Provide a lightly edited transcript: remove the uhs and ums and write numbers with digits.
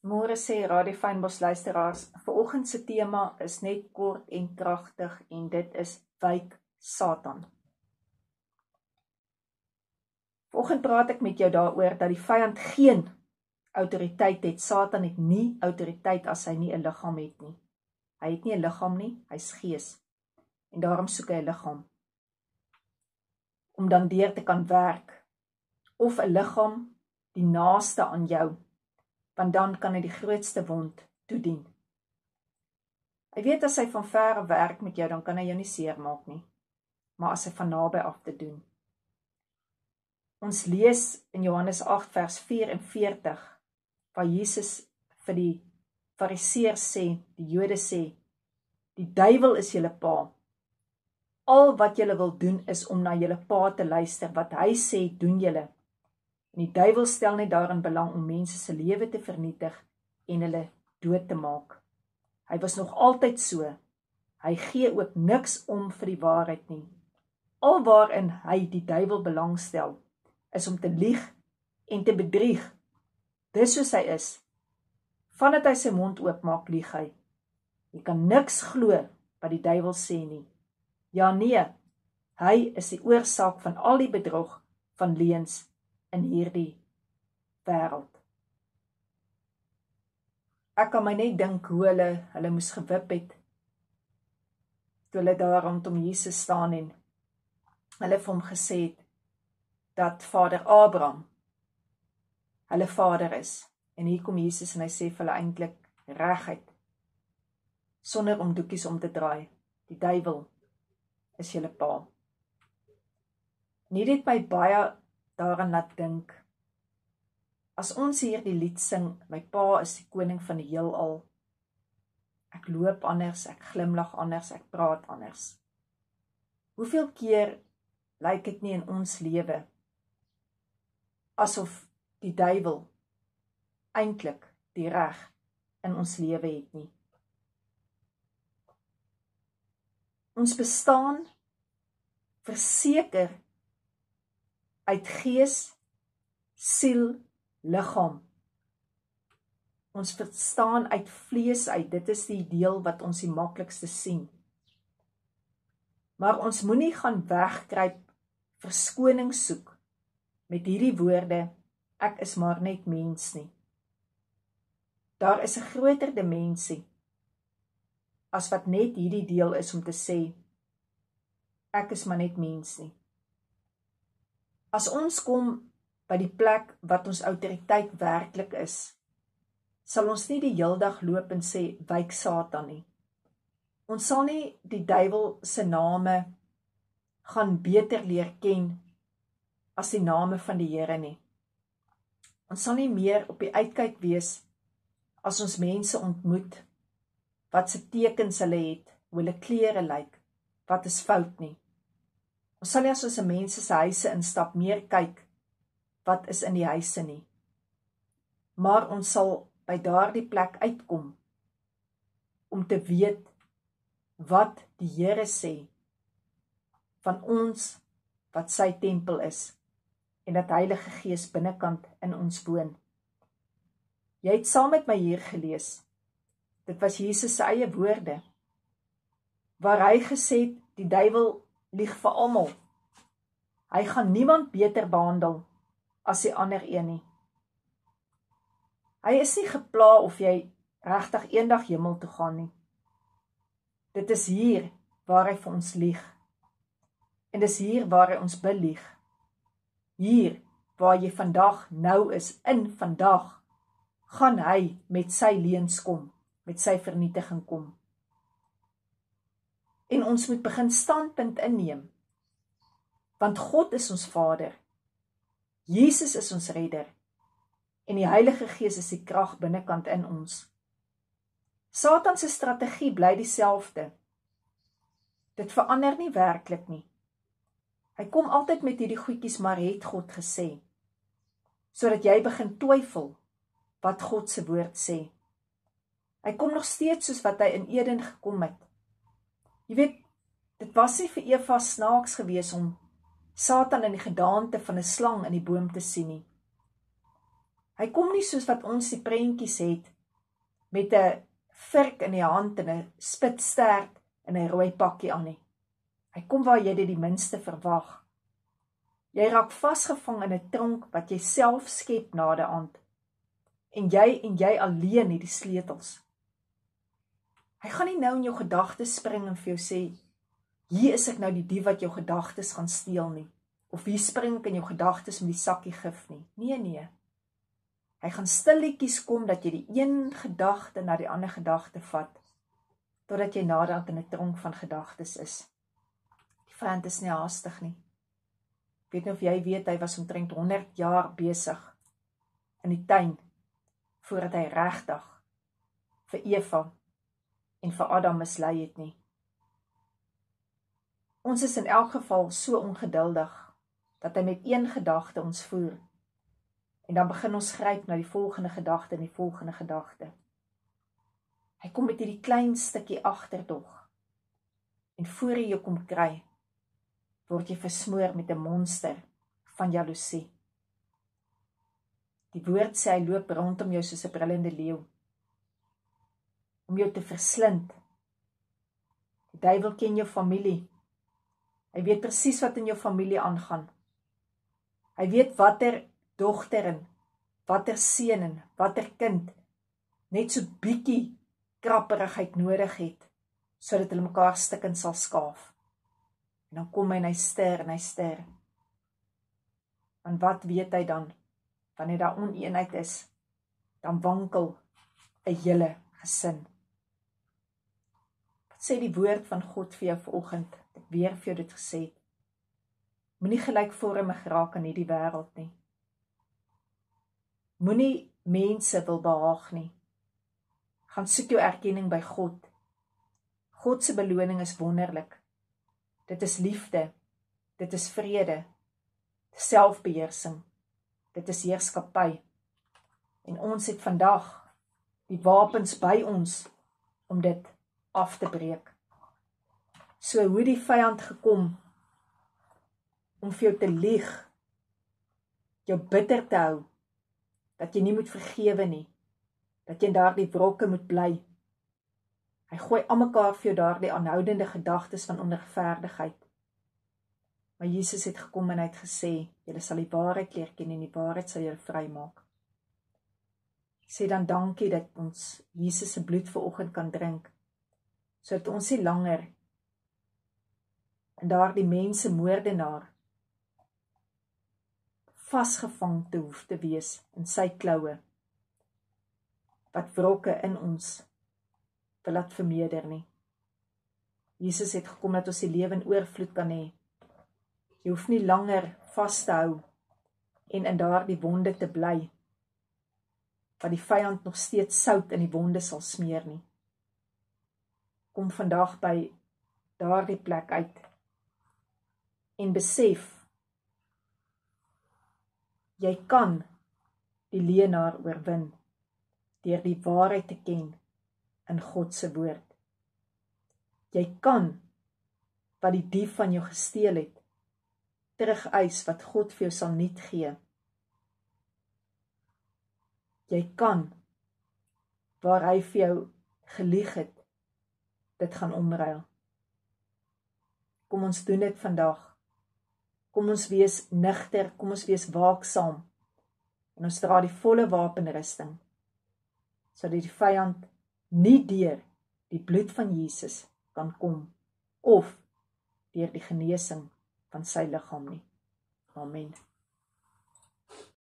Môre sê Radio Fynbos luisteraars, vanoggend se tema is net kort en kragtig en dit is wyk Satan. Vanoggend praat ek met jou daaroor dat die vyand geen autoriteit het. Satan het nie autoriteit as hy nie 'n liggaam het nie. Hy het nie 'n liggaam nie, hy's gees. En daarom soek hy 'n liggaam om dan deur te kan werk, of 'n liggaam die naaste aan jou, want dan kan hy die grootste wond toedien. Hy weet as hy van ver werk met jou, dan kan hy jou nie seermaak nie, maar as hy van naby af te doen. Ons lees in Johannes 8 vers 44, waar Jesus vir die fariseërs sê, die Jode sê, die duiwel is julle pa. Al wat julle wil doen is om na julle pa te luister, wat hy sê, doen julle. En die duiwel stel net daarin belang om mense se lewe te vernietig en hulle dood te maak. Hy was nog altyd so. Hy gee ook niks om vir die waarheid nie. Al waarin hy die duiwel belangstel, is om te lieg en te bedrieg. Dis soos hy is. Vandat hy sy mond oopmaak, lieg hy. Jy kan niks glo wat die duiwel sê nie. Ja, nee, hy is die oorsaak van al die bedrog van leuns in hierdie wêreld. Ek kan my net dink hoe hulle moes gewip het, toe hulle daar rondom Jesus staan en hulle vir hom gesê het, dat Vader Abraham hulle vader is. En hier kom Jesus en hy sê vir hulle eintlik reguit, sonder om doekies om te draai, die duiwel is julle pa. En hier het my baie daaraan laat dink, as ons hier die lied sing, my pa is die koning van die heelal, ek loop anders, ek glimlag anders, ek praat anders. Hoeveel keer lyk dit nie in ons lewe, asof die duiwel eintlik die reg in ons lewe het nie. Ons bestaan verseker uit gees, siel, liggaam. Ons verstaan uit vlees uit, dit is die deel wat ons die maklikste sien. Maar ons moenie gaan wegkruip, verskoning soek met hierdie woorde, ek is maar net mens nie. Daar is 'n groter dimensie as wat net hierdie deel is om te sê, ek is maar net mens nie. As ons kom by die plek wat ons autoriteit werklik is, sal ons nie die heeldag loop en sê, wyk Satan nie. Ons sal nie die duiwel se name gaan beter leer ken as die name van die Here nie. Ons sal nie meer op die uitkyk wees as ons mense ontmoet, wat se tekens hulle het, hoe hulle klere lyk, wat is fout nie. Ons sal nie as ons in mense se huise instap meer kyk, wat is in die huise nie. Maar ons sal by daardie plek uitkom, om te weet wat die Here sê, van ons wat sy tempel is, en dat Heilige Gees binnekant in ons woon. Jy het saam met my hier gelees, dit was Jesus se eie woorde, waar hy gesê het, die duiwel lieg vir almal. Hy gaan niemand beter behandel as die ander een nie. Hy is nie gepla of jy regtig eendag hemel toe gaan nie. Dit is hier waar hy vir ons lieg. En dis hier waar hy ons belieg. Hier waar jy vandag nou is, in vandag, gaan hy met sy leuns kom, met sy vernietiging kom. En ons moet begin standpunt inneem, want God is ons Vader, Jesus is ons redder, en die Heilige Gees is die krag binnekant in ons. Satan se strategie bly dieselfde. Dit verander nie werklik nie. Hy kom altyd met hierdie goedjies, maar het God gesê, sodat jy begin twyfel wat God se woord sê. Hy kom nog steeds soos wat hy in Eden gekom het. Jy weet, dit was nie vir Eva snaaks gewees om Satan in die gedaante van 'n slang in die boom te sien nie. Hy kom nie soos wat ons die prentjies het, met 'n vurk in die hand en 'n spitstert en 'n rooi pakkie aan nie. Hy kom waar jy dit die minste verwag. Jy raak vasgevang in 'n tronk wat jy self skep na die aand. En jy alleen het die sleutels. Hy gaan nie nou in jou gedagtes spring en vir jou sê, hier is ek nou die dief wat jou gedagtes gaan steel nie. Of hier spring ek in jou gedagtes met die sakkie gif nie. Nee. Hy gaan stilletjies kom dat jy die een gedagte na die ander gedagte vat, totdat jy naderhand in 'n tronk van gedagtes is. Die vyand is nie haastig nie. Ek weet nie of jy weet, hy was omtrent 100 jaar besig in die tuin, voordat hy regtig vir Eva en vir Adam mislei het nie. Ons is in elk geval so ongeduldig, dat hy met een gedagte ons voer, en dan begin ons gryp na die volgende gedagte en die volgende gedagte. Hy kom met hierdie klein stukkie agterdog, en voor hy jou kom kry, word jy versmoor met 'n monster van jaloesie. Die woord sê hy loop rondom jou soos 'n brullende leeu, om jou te verslind. Die duiwel ken jou familie. Hy weet presies wat in jou familie aangaan. Hy weet watter dogter en watter seun en watter kind net so bietjie krapperigheid nodig het, sodat hulle mekaar stikkend sal skaaf. En dan kom hy en hy ster. Want wat weet hy dan? Wanneer daar oneenheid is, dan wankel 'n hele gesin. Wat sê die woord van God vir jou vanoggend? Ek weer vir jou dit gesê het. Moenie gelykvormig raak in hierdie wêreld nie. Moenie mense wil behaag nie. Gaan soek jou erkenning by God. God se beloning is wonderlik. Dit is liefde. Dit is vrede. Selfbeheersing. Dit is heerskappy. En ons het vandag die wapens by ons om dit af te breek. So hoe die vyand gekom om vir jou te lieg, jou bitter te hou, dat jy nie moet vergewe nie, dat jy in daardie wrokke moet bly. Hy gooi almekaar vir jou daardie aanhoudende gedagtes van onregverdigheid. Maar Jesus het gekom en hy het gesê, julle sal die waarheid leer ken en die waarheid sal julle vrymaak. Sê dan dankie dat ons Jesus se bloed vanoggend kan drink, sodat ons nie langer in daardie mense moordenaar vasgevang te hoef te wees in sy kloue, wat wrokke in ons wil laat vermeerder nie. Jesus het gekom dat ons die lewe in oorvloed kan hê. Jy hoef nie langer vas te hou en in daardie wonde te bly, wat die vyand nog steeds sout in die wonde sal smeer nie. Kom vandag by daardie plek uit en besef, jy kan die leenaar oorwin deur die waarheid te ken in God se woord. Jy kan wat die dief van jou gesteel het, terugeis wat God vir jou sal niet gee. Jy kan waar hy vir jou gelieg het, dit gaan omruil. Kom ons doen dit vandag. Kom ons wees nigter, kom ons wees waaksaam. En ons dra die volle wapenrusting, sodat die vyand nie deur die bloed van Jesus kan kom, of deur die genesing van sy liggaam nie. Amen.